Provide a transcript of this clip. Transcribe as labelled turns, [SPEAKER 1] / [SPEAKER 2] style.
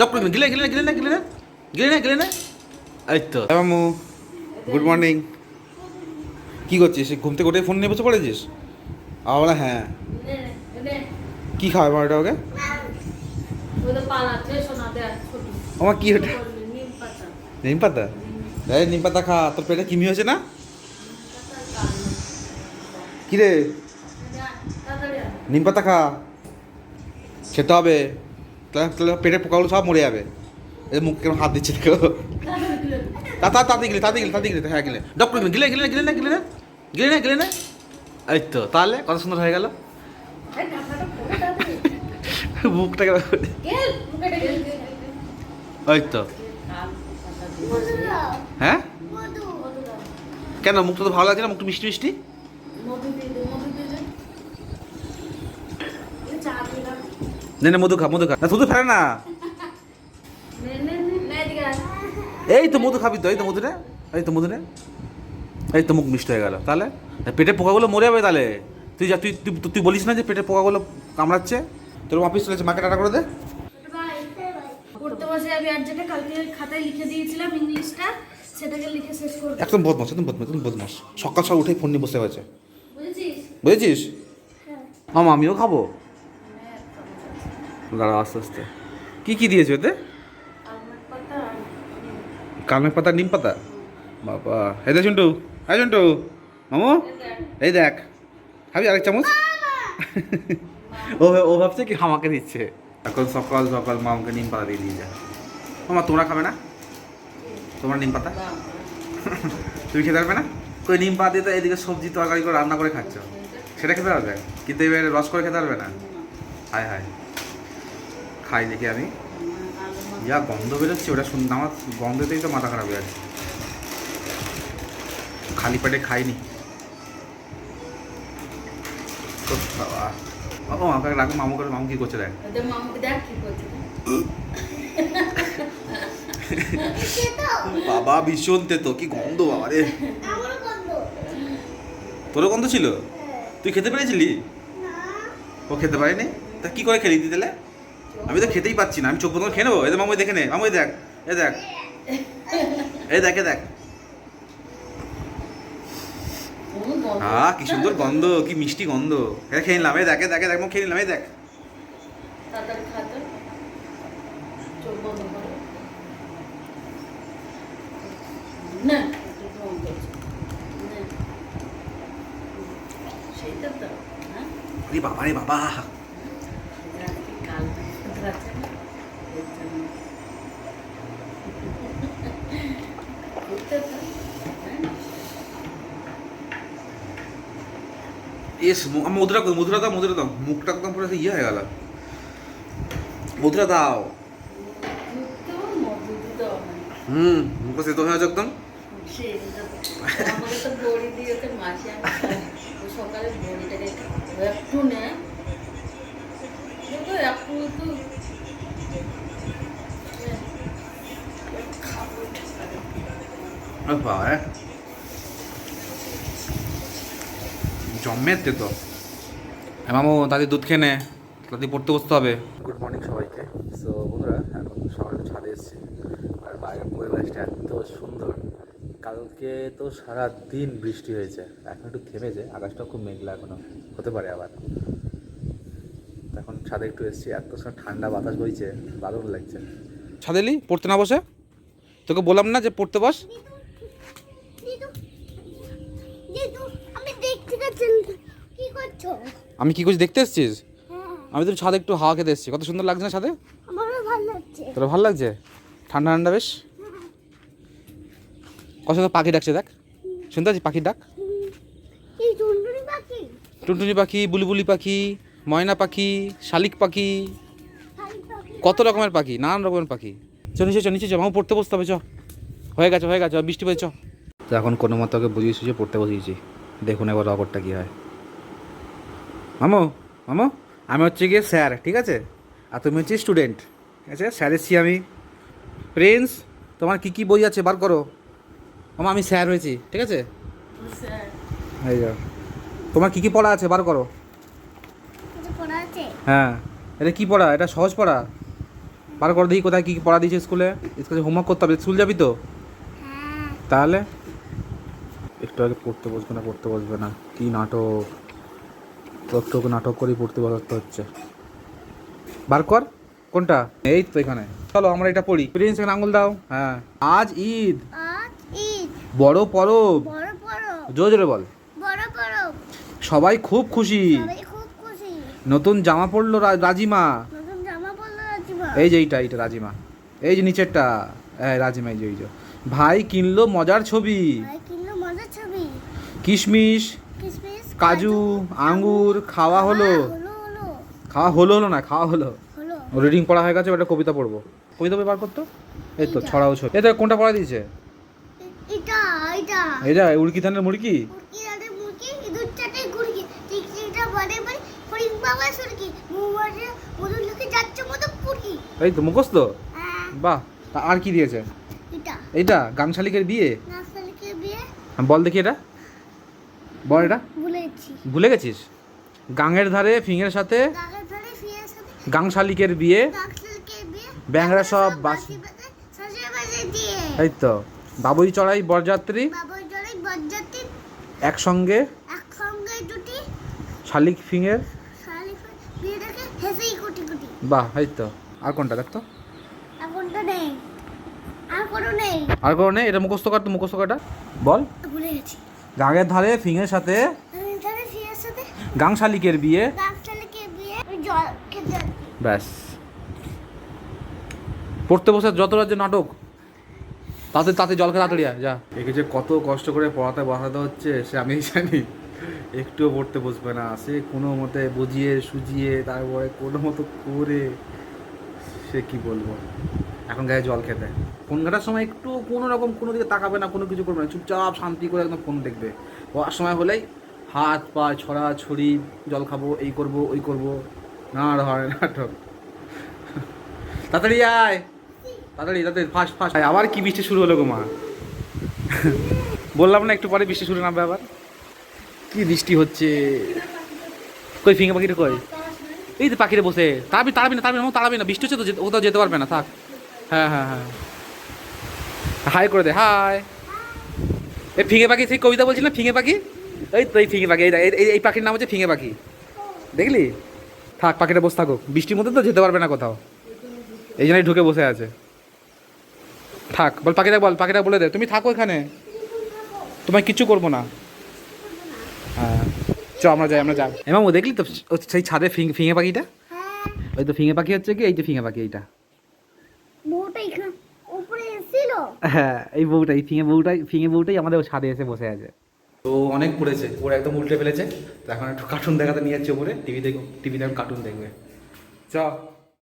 [SPEAKER 1] Doctor গিলে গিলে গিলে না গিলে না গিলে না গিলে না। এই তো মামু, গুড মর্নিং। কী করছিস? ঘুম থেকে উঠে ফোন নিয়ে বসে পড়েছিস? আমরা হ্যাঁ, কী খাওয়াবে মা ওটা ওকে? আমার কি ওটা? নিম পাতা? এই নিম পাতা খা, তোর পেটে কিমি হয়েছে না? কী রে, নিম পাতা খা, খেতে হবে, তাহলে পেটের পোকাগুলো সব মরে যাবে। এই মুখ কেন হাত দিচ্ছে দেখো। তাতে গিলে হ্যাঁ গিলে ডক্টর গিলে গিলে গিলে না গিলে না গিলে না গিলে না। এই তো তাহলে কত সুন্দর হয়ে গেল মুখটাকে। ওই তো হ্যাঁ, কেন মুখটা তো ভালো লাগছে না? মুখটা মিষ্টি মিষ্টি। নে নে মধু খা, মধু খা না, শুধু ফেলে না। এই তো মধু খাবি তো, এই তো মধুটা, এই তো মধুটা, এই তো মুখ মিষ্টি হয়ে গেল। তাহলে পেটের পোকাগুলো মরে যাবে তাহলে। তুই যা, তুই তুই বলিস না যে পেটের পোকাগুলো কামড়াচ্ছে? তোর অফিস চলেছে, মাকে টাটা করে দে।
[SPEAKER 2] পড়তে বসে আমি আর যেটা কালকে খাতায় লিখে দিয়েছিলাম ইংলিশটা, সেটাকে লিখে শেষ করব।
[SPEAKER 1] একদম বদমাস, একদম বদমাস, একদম বদমাস। সকাল সকাল উঠে ফোন নিয়ে বসে আছে,
[SPEAKER 2] বুঝেছিস?
[SPEAKER 1] বুঝেছিস? মামা আমিও খাবো। দাঁড়া আস্তে আস্তে। কী কী দিয়েছো এতে?
[SPEAKER 2] আলমন্ড পাতা আর
[SPEAKER 1] কালমেঘ পাতা, নিম পাতা। বাবা, এই দেখ ঝন্টু, এই ঝন্টু, মামু এই দেখ, খাবি আরেক চামচ? ও ভাবছে কি আমাকে দিচ্ছে। এখন সকাল সকাল মা আমাকে নিম পাতা দিয়ে দিয়ে যায়। মামা তোমরা খাবে না? তোমরা নিম পাতা তুমি খেতে পারবে না? কই নিম পাতা দিয়ে তো এদিকে সবজি তরকারি করে রান্না করে খাচ্ছ, সেটা খেতে পারবে, কিন্তু এবার রস করে খেতে পারবে না। হায় হায়, খাই দেখি আমি। যা গন্ধ বেরোচ্ছে ওটা শুনতে আমার গন্ধতেই তো মাথা খারাপ হয়ে যাচ্ছে। খালি পেটে খাইনি। বাবা বাবা, আমাকে রাখো, মামু করে, মামু কি করছে দেখ।
[SPEAKER 2] ওদের মামুকে দেখ কি করছে।
[SPEAKER 1] বাবা ভীষণ তেতো, কি গন্ধ বাবা রে। তোরও গন্ধ ছিল? তুই খেতে পেরেছিলি? ও খেতে পারেনি, তা কি করে খেলি দিলে? আমি তো খেতেই পাচ্ছি না, আমি চোখ বন্ধ করে খেয়ে নেবো। এদের মামু দেখে নে, মামু দেখ, এ দেখ, এই দেখ, এ দেখ। কি সুন্দর গন্ধ, কি মিষ্টি গন্ধ। এটা খেয়ে নিলাম, এই দেখ, এ দেখ, এ দেখ, খেয়ে নিলাম, এই দেখ।
[SPEAKER 2] তাড়াতাড়ি খাতে চোখ বন্ধ করে না, সেইটা তো হ্যাঁ।
[SPEAKER 1] আরে বাবা রে বাবা,
[SPEAKER 2] কাল আছে না
[SPEAKER 1] এস মধুরা দাও, মধুরা দাও, মধুরা দাও। মুখটা একদম পুরো ইয়ে হয়ে গেল। মধুরা দাও। মুখটা সেতো হয়ে আছে একদম।
[SPEAKER 2] আমাকে তো বড়ি দিয়েছে মাসি, আমি সকালে বড়িটাকে একটু নে একটু একটু
[SPEAKER 1] বাবা জম্মের তেতো। হ্যাঁ মামু, দাদি দুধ খেয়ে নে, দাদি পড়তে বসতে হবে। গুড মর্নিং সবাইকে। সো বন্ধুরা, এখন সকালে ছাদে এসেছি, আর বাইরের পরিবেশটা এত সুন্দর। কালকে তো সারা দিন বৃষ্টি হয়েছে, এখন একটু থেমেছে, আকাশটা খুব মেঘলা, এখনো হতে পারে আবার। এখন ছাদে একটু এসেছি, এত ঠান্ডা বাতাস বইছে, দারুণ লাগছে। ছাদে এলি পড়তে না বসে? তোকে বললাম না যে পড়তে বস। আমি কি করছি দেখতে এসেছিস? আমি তো ছাদে একটু হাওয়া খেতে এসেছি। কত সুন্দর লাগছে না ছাদে? তোর ভালো লাগছে? ঠান্ডা ঠান্ডা বেশ। কত সুন্দর পাখি ডাকছে দেখ, শুনতে পাচ্ছি পাখির ডাক। টুনটুনি পাখি, বুলবুলি পাখি, ময়না পাখি, শালিক পাখি, কত রকমের পাখি, নানান রকমের পাখি। চ নিচে চ, নিচে চ, মামু পড়তে বসতে হবে। চ, হয়ে গেছে হয়ে গেছে, বৃষ্টি পেয়েছ। তো এখন কোনো মতো ওকে বুঝিয়েছি যে পড়তে বসিয়েছি, দেখুন এবার রকরটা কী হয়। মামু, মামু আমি হচ্ছে গিয়ে স্যার, ঠিক আছে, আর তুমি হচ্ছে স্টুডেন্ট, ঠিক আছে। স্যার এসছি আমি। প্রিন্স, তোমার কী কী বই আছে বার করো। মামা আমি স্যার হয়েছি, ঠিক আছে। এই যাও, তোমার কী কী পড়া আছে বার করো। হ্যাঁ, এটা কী পড়া? এটা সহজ পড়া। বার করে দেখি কোথায় কী কী পড়া দিয়েছে স্কুলে। স্কুলে হোমওয়ার্ক করতে হবে, স্কুল যাবি তো? তাহলে একটু আগে পড়তে বসবে না কি নাটক, তোকে নাটক করেই পড়তে বসাতে হচ্ছে। বার কর কোনটা, এই তো এখানে। চলো আমরা এটা পড়ি, প্রিন্স এখানে আঙুল দাও। হ্যাঁ, আজ ঈদ, বড় পরব, জোরে বল, সবাই খুব খুশি, নতুন জামা পরলো রাজিমা, এই যে এইটা রাজিমা, এই যে নিচেরটা রাজিমা, এই যে ভাই কিনলো মজার ছবি, কিশমিশ, কাজু, আঙ্গুর খাওয়া হলো না, খাওয়া হলো। রিডিং পড়া হয়ে গেছে, একটা কবিতা পড়বো। কবিতা বই বার করতো, এই তো ছড়াও ছবি। এই তো কোনটা পড়া দিয়েছে? এটা উড়কি ধানের মুড়কি, এই তো মুখস্থ। বাহ, আর কি দিয়েছে? এইটা গাং শালিকের বিয়ে। বল দেখি এটা, বল এটা। ভুলে গেছিস? গাঙের ধারে ফিঙের সাথে গাং শালিকের বিয়ে, ব্যাংরা সব বাসি, এই তো বাবুই চড়াই বরযাত্রী, একসঙ্গে শালিক ফিঙের। বাহ, এই তো। আর কোনটা দেখতো? আর কোনো নেই? এটা মুখস্থ কর তো, মুখস্থ করটা বল। গাঙের ধারে ফিঙের সাথে গাং শালিকের বিয়ে, ব্যাস। পড়তে বসে যত রাজ্যে নাটক, তাতে জল খেয়ে তাড়াতাড়ি যা। একে যে কত কষ্ট করে পড়াতে বসাতে হচ্ছে সে আমি জানি। একটুও পড়তে বসবে না, সে কোনো মতে বুঝিয়ে সুজিয়ে তারপরে কোনো মতো করে, সে কি বলবো, এখন গায়ে জল খেতে। ফোন ঘাটার সময় একটু কোনো রকম কোনো দিকে তাকাবে না, কোনো কিছু করবে না, চুপচাপ শান্তি করে একদম ফোন দেখবে। পড়ার সময় হলেই হাত পা ছড়াছড়ি, জল খাবো, এই করবো ওই করবো, না হয় নাটক। তাড়াতাড়ি আয়, তাড়াতাড়ি ফাস্ট ফাস্ট। আবার কি বৃষ্টি শুরু হলো গো মা? বললাম না একটু পরে বৃষ্টি শুরু নামবে আবার। কি বৃষ্টি হচ্ছে, কই ফিঙ্গা পাখিটা কই? এই তো পাখিটা বসে, তাড়াবি না, বৃষ্টি হচ্ছে তো কোথাও যেতে পারবে না, থাক। হ্যাঁ, হাই করে দে, হাই। এই ফিঙে পাখি, সেই কবিতা বলছি না, ফিঙে পাখি, এই তো এই ফিঙে পাখি, এই পাখির নাম হচ্ছে ফিঙে পাখি, দেখলি? থাক, পাখিটা বসে থাকুক, বৃষ্টির মধ্যে তো যেতে পারবে না কোথাও, এই জন্যই ঢুকে বসে আছে। থাক, বল পাখিটা বলে দে তুমি থাকো এখানে, তোমায় কিচ্ছু করবো না। হ্যাঁ, আমরা যাই। এমামু দেখলি তো সেই ছাদে ফিঙে পাখিটা, ওই তো ফিঙে পাখি হচ্ছে কি, এই যে ফিঙে পাখি, এইটা হ্যাঁ, এই বউটাই ফিঙে বউটাই আমাদের ছাদে এসে বসে আছে। তো অনেক পড়েছে, ওর একদম উল্টে ফেলেছে। তো এখন একটু কার্টুন দেখাতে নিয়ে যাচ্ছে উপরে, টিভিতে কার্টুন দেখবে। চ